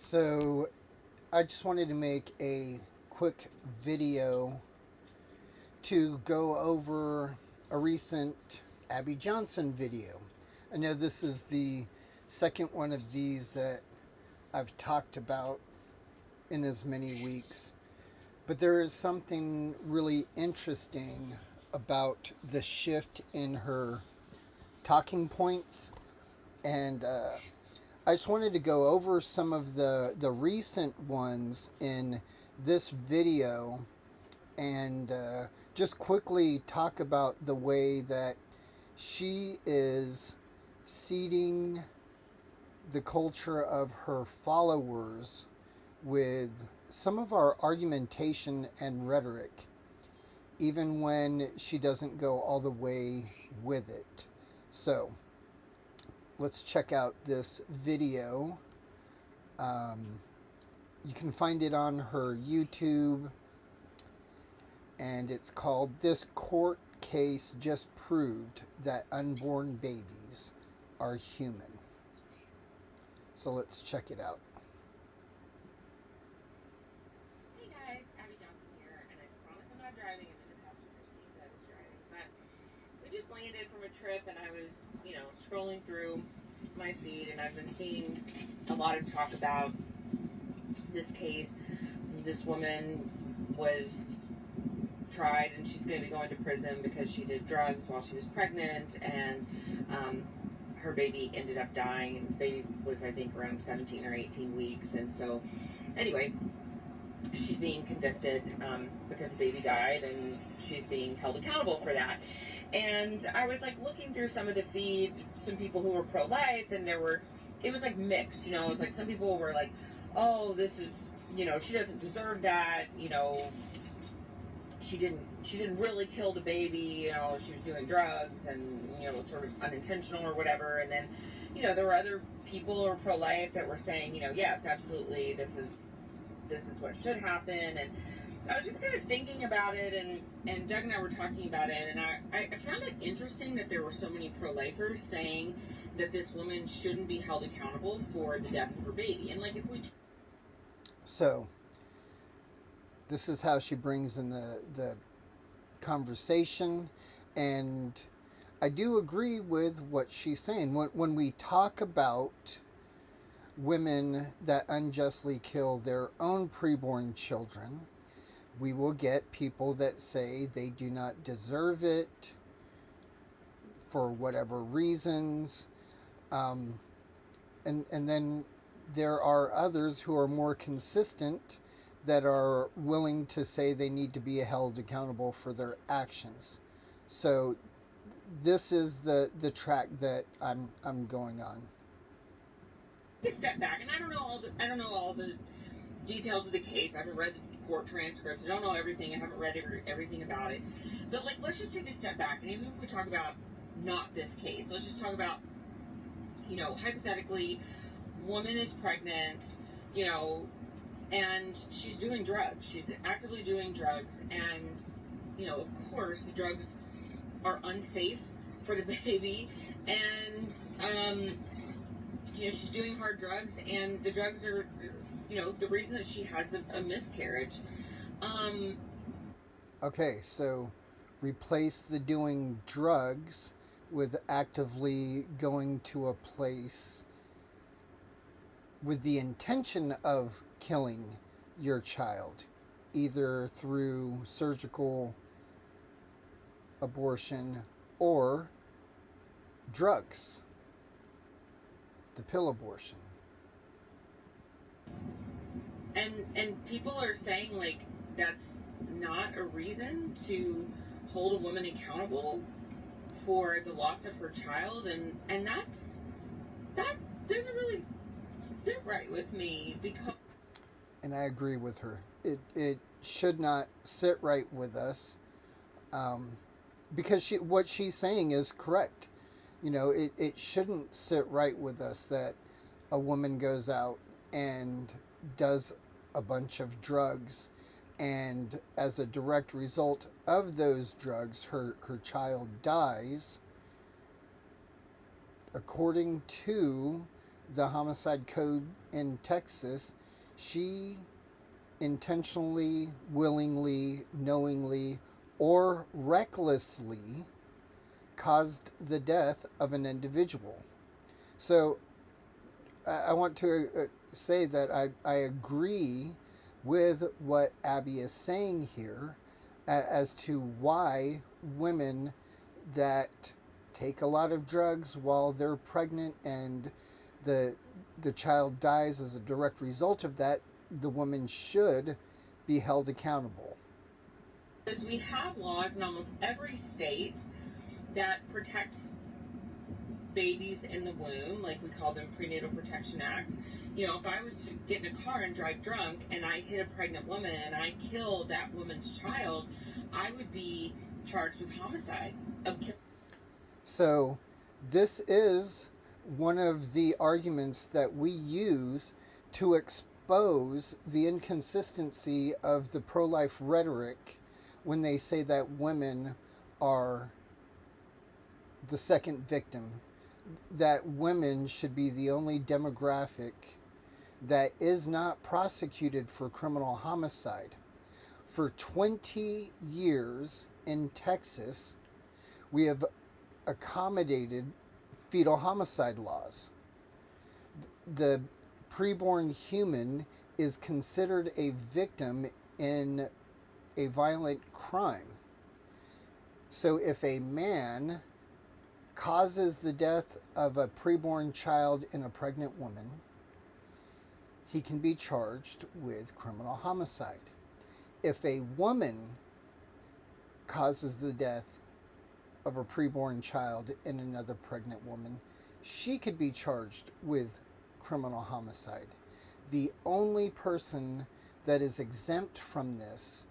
So I just wanted to make a quick video to go over a recent Abby Johnson video. I know this is the second one of these that I've talked about in as many weeks, but there is something really interesting about the shift in her talking points, and I just wanted to go over some of the recent ones in this video and just quickly talk about the way that she is seeding the culture of her followers with some of our argumentation and rhetoric, even when she doesn't go all the way with it. So, let's check out this video. You can find it on her YouTube, and it's called "This Court Case Just Proved That Unborn Babies Are Human." So let's check it out. Hey guys, Abby Johnson here, and I promise I'm not driving. I'm in the passenger seat, but I was driving. But we just landed from a trip, and I was, scrolling through my feed, and I've been seeing a lot of talk about this case. This woman was tried, and she's going to be going to prison because she did drugs while she was pregnant, and her baby ended up dying, and the baby was, I think, around 17 or 18 weeks. And so, anyway, she's being convicted because the baby died, and she's being held accountable for that. And I was like looking through some of the feed, some people who were pro-life, and it was like mixed, it was like some people were like, oh, this is, she doesn't deserve that, she didn't really kill the baby, she was doing drugs, and, it was sort of unintentional or whatever. And then, there were other people who were pro-life that were saying, yes, absolutely, this is what should happen. And I was just kind of thinking about it, and Doug and I were talking about it, and I found it interesting that there were so many pro-lifers saying that this woman shouldn't be held accountable for the death of her baby. And like, if we... So, this is how she brings in the conversation, and I do agree with what she's saying. When we talk about women that unjustly kill their own preborn children, we will get people that say they do not deserve it for whatever reasons. And then there are others who are more consistent that are willing to say they need to be held accountable for their actions. So this is the track that I'm going on. Step back, and I don't know all the details of the case. I haven't read the court transcripts. I don't know everything. I haven't read everything about it. But like, let's just take a step back, and even if we talk about not this case, let's just talk about, hypothetically, woman is pregnant, and she's doing drugs. She's actively doing drugs, and of course the drugs are unsafe for the baby, and she's doing hard drugs, and the drugs are, the reason that she has a miscarriage. Okay, so replace the doing drugs with actively going to a place with the intention of killing your child, either through surgical abortion or drugs, the pill abortion. And people are saying, like, that's not a reason to hold a woman accountable for the loss of her child, and that doesn't really sit right with me, because... And I agree with her. It should not sit right with us, because what she's saying is correct. It shouldn't sit right with us that a woman goes out and does a bunch of drugs, and as a direct result of those drugs, her child dies, according to the homicide code in Texas, she intentionally, willingly, knowingly, or recklessly caused the death of an individual. So I want to say that I agree with what Abby is saying here as to why women that take a lot of drugs while they're pregnant and the child dies as a direct result of that, the woman should be held accountable. Because we have laws in almost every state that protects babies in the womb, like we call them prenatal protection acts. You know, if I was to get in a car and drive drunk and I hit a pregnant woman and I kill that woman's child, I would be charged with homicide of killing. So, this is one of the arguments that we use to expose the inconsistency of the pro life rhetoric when they say that women are the second victim, that women should be the only demographic that is not prosecuted for criminal homicide. For 20 years in Texas, we have accommodated fetal homicide laws. The preborn human is considered a victim in a violent crime. So if a man causes the death of a preborn child in a pregnant woman, he can be charged with criminal homicide. If a woman causes the death of a preborn child in another pregnant woman, she could be charged with criminal homicide. The only person that is exempt from this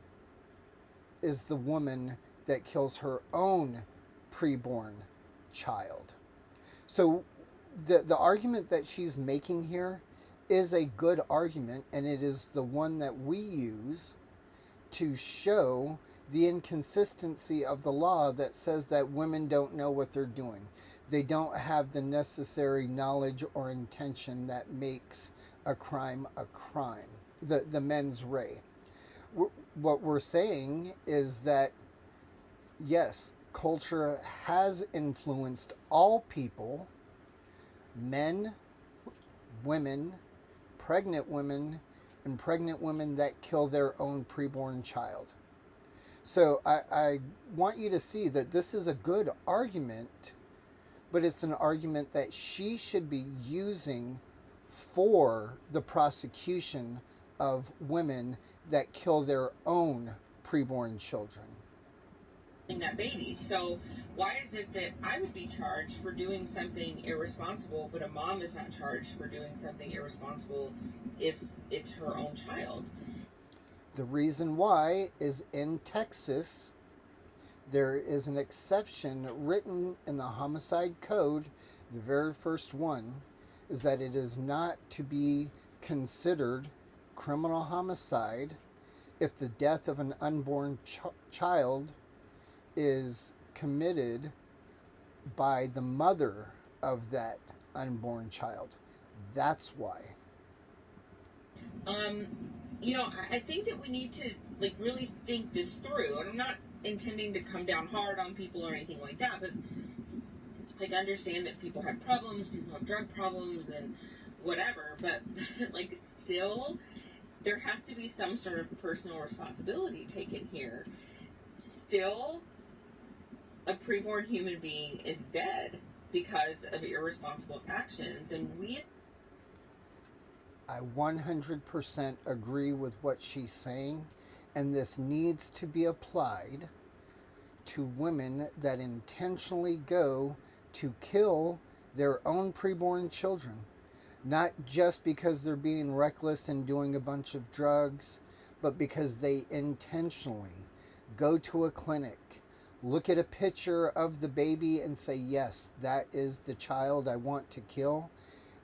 is the woman that kills her own preborn child. So the argument that she's making here is a good argument, and it is the one that we use to show the inconsistency of the law that says that women don't know what they're doing. They don't have the necessary knowledge or intention that makes a crime a crime. The mens rea. What we're saying is that, yes, culture has influenced all people, men, women, and pregnant women that kill their own preborn child. So I want you to see that this is a good argument, but it's an argument that she should be using for the prosecution of women that kill their own preborn children. That baby. So why is it that I would be charged for doing something irresponsible, but a mom is not charged for doing something irresponsible if it's her own child? The reason why is in Texas, there is an exception written in the homicide code. The very first one is that it is not to be considered criminal homicide if the death of an unborn child is committed by the mother of that unborn child. That's why. You know, I think that we need to really think this through. And I'm not intending to come down hard on people or anything like that, but understand that people have problems, people have drug problems and whatever, but still there has to be some sort of personal responsibility taken here. Still, a preborn human being is dead because of irresponsible actions, and I 100% agree with what she's saying, and this needs to be applied to women that intentionally go to kill their own preborn children, not just because they're being reckless and doing a bunch of drugs, but because they intentionally go to a clinic, look at a picture of the baby and say, yes, that is the child I want to kill.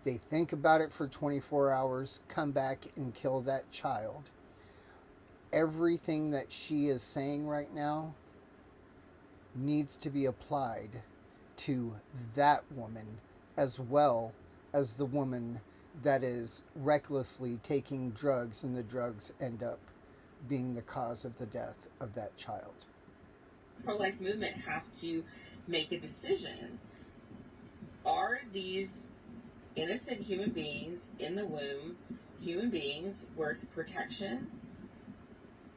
They think about it for 24 hours, come back and kill that child. Everything that she is saying right now needs to be applied to that woman as well as the woman that is recklessly taking drugs and the drugs end up being the cause of the death of that child. Pro-life movement have to make a decision. Are these innocent human beings in the womb human beings worth protection,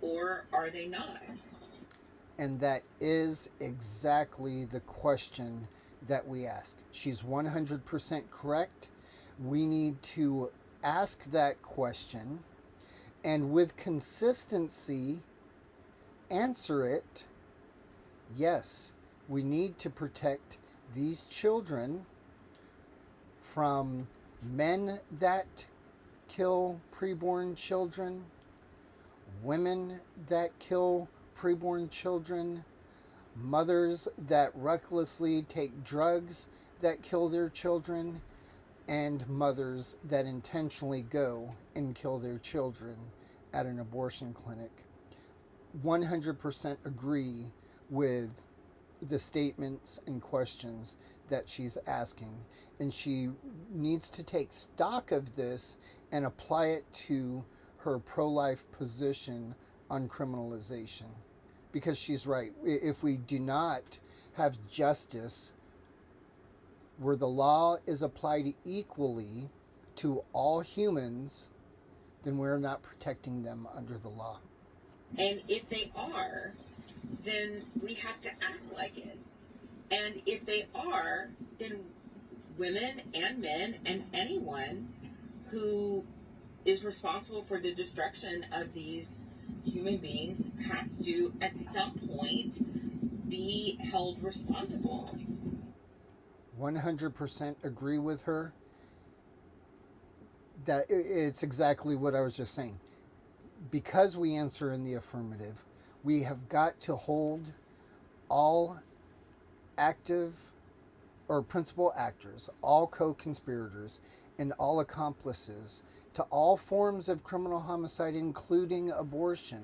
or are they not? And that is exactly the question that we ask. She's 100% correct. We need to ask that question and with consistency answer it. Yes, we need to protect these children from men that kill preborn children, women that kill preborn children, mothers that recklessly take drugs that kill their children, and mothers that intentionally go and kill their children at an abortion clinic. 100% agree with the statements and questions that she's asking. And she needs to take stock of this and apply it to her pro-life position on criminalization. Because she's right. If we do not have justice where the law is applied equally to all humans, then we're not protecting them under the law. And if they are, then we have to act like it. And if they are, then women and men and anyone who is responsible for the destruction of these human beings has to, at some point, be held responsible. 100% agree with her. That it's exactly what I was just saying. Because we answer in the affirmative, we have got to hold all active or principal actors, all co-conspirators, and all accomplices to all forms of criminal homicide, including abortion,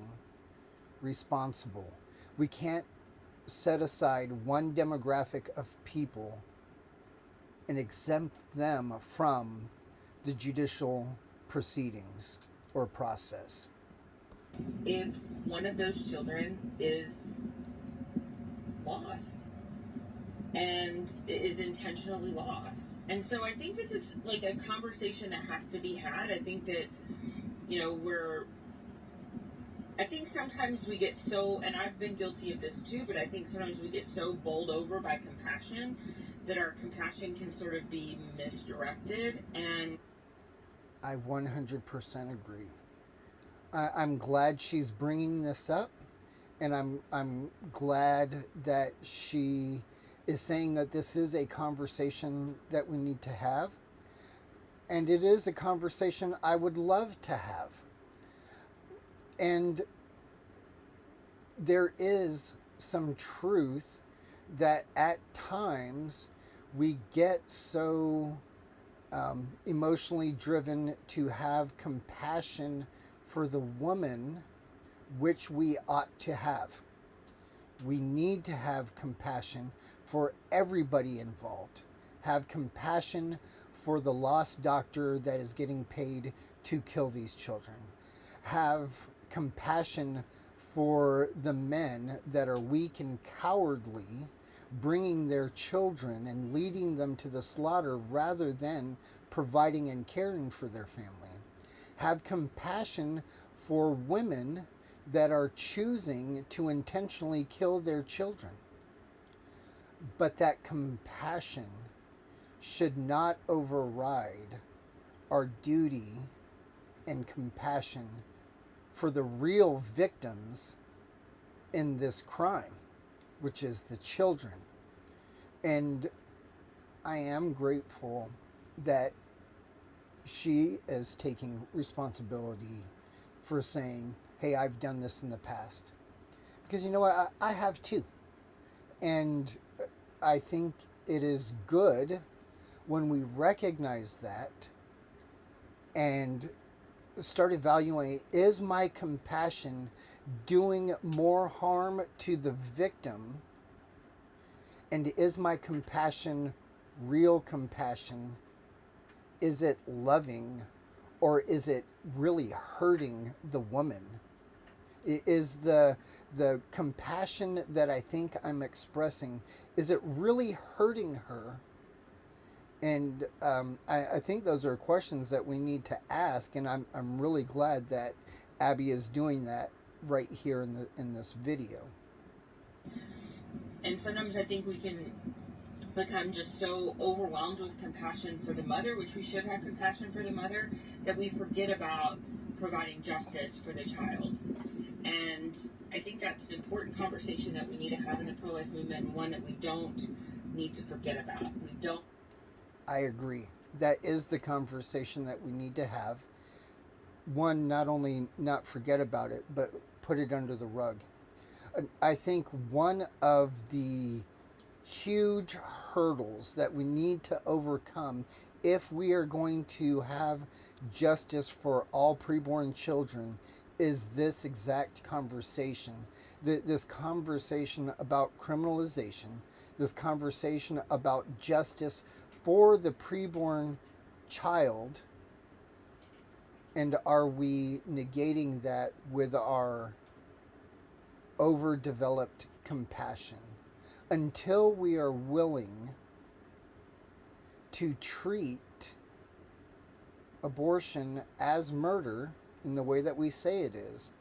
responsible. We can't set aside one demographic of people and exempt them from the judicial proceedings or process. If one of those children is lost and is intentionally lost. And so I think this is like a conversation that has to be had. I think that, I think sometimes we get so, and I've been guilty of this too, but I think sometimes we get so bowled over by compassion that our compassion can sort of be misdirected. And I 100% agree. I'm glad she's bringing this up, and I'm glad that she is saying that this is a conversation that we need to have, and it is a conversation I would love to have. And there is some truth that at times we get so emotionally driven to have compassion for the woman, which we ought to have. We need to have compassion for everybody involved. Have compassion for the lost doctor that is getting paid to kill these children. Have compassion for the men that are weak and cowardly, bringing their children and leading them to the slaughter rather than providing and caring for their family. Have compassion for women that are choosing to intentionally kill their children. But that compassion should not override our duty and compassion for the real victims in this crime, which is the children. And I am grateful that she is taking responsibility for saying, hey, I've done this in the past. Because you know what? I have too. And I think it is good when we recognize that and start evaluating, is my compassion doing more harm to the victim? And is my compassion real compassion is it loving, or is it really hurting the woman? Is the compassion that I think I'm expressing, is it really hurting her? And I think those are questions that we need to ask, and I'm really glad that Abby is doing that right here in this video. And sometimes I think we can become just so overwhelmed with compassion for the mother, which we should have compassion for the mother, that we forget about providing justice for the child. And I think that's an important conversation that we need to have in the pro-life movement, and one that we don't need to forget about. We don't. I agree. That is the conversation that we need to have. One, not only not forget about it, but put it under the rug. I think one of the huge hurdles that we need to overcome if we are going to have justice for all preborn children is this exact conversation. This conversation about criminalization, this conversation about justice for the preborn child, and are we negating that with our overdeveloped compassion? Until we are willing to treat abortion as murder in the way that we say it is,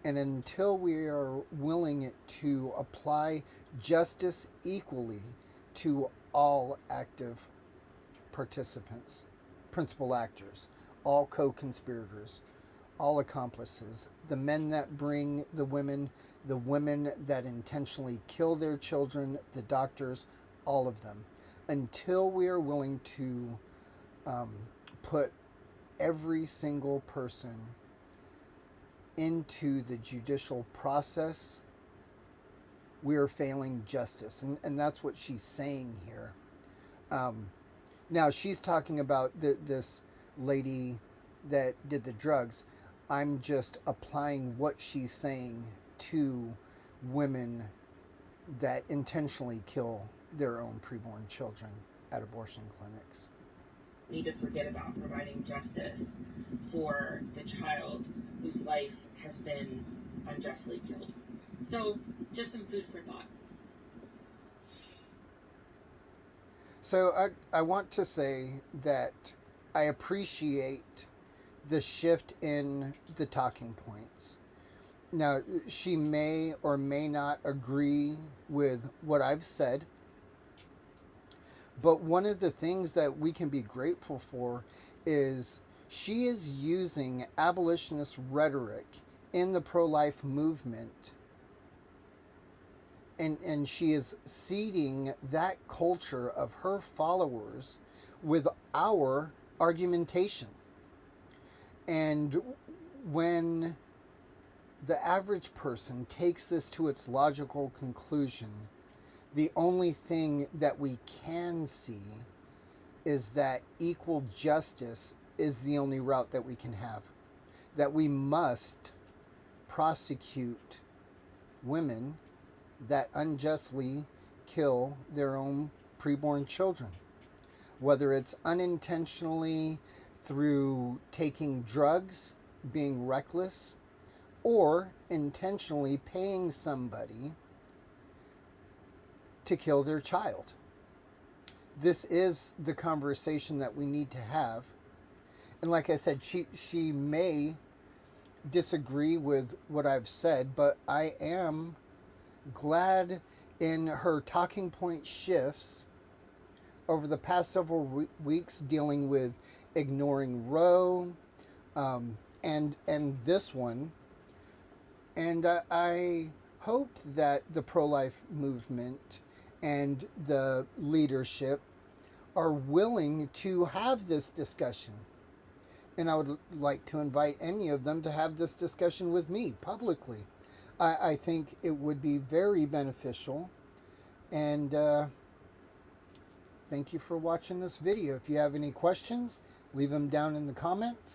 and until we are willing to apply justice equally to all active participants, principal actors, all co-conspirators, all accomplices, the men that bring the women that intentionally kill their children, the doctors, all of them, until we are willing to put every single person into the judicial process, we are failing justice. And that's what she's saying here. Now, she's talking about this lady that did the drugs. I'm just applying what she's saying to women that intentionally kill their own preborn children at abortion clinics. Need to forget about providing justice for the child whose life has been unjustly killed. So, just some food for thought. So I want to say that I appreciate the shift in the talking points. Now, she may or may not agree with what I've said, but one of the things that we can be grateful for is she is using abolitionist rhetoric in the pro-life movement, and she is seeding that culture of her followers with our argumentation. And when the average person takes this to its logical conclusion, the only thing that we can see is that equal justice is the only route that we can have. That we must prosecute women that unjustly kill their own preborn children. Whether it's unintentionally through taking drugs, being reckless, or intentionally paying somebody to kill their child. This is the conversation that we need to have. And like I said, she may disagree with what I've said, but I am glad in her talking point shifts over the past several weeks dealing with ignoring Roe and this one. And I hope that the pro-life movement and the leadership are willing to have this discussion. And I would like to invite any of them to have this discussion with me publicly. I think it would be very beneficial. And thank you for watching this video. If you have any questions, leave them down in the comments.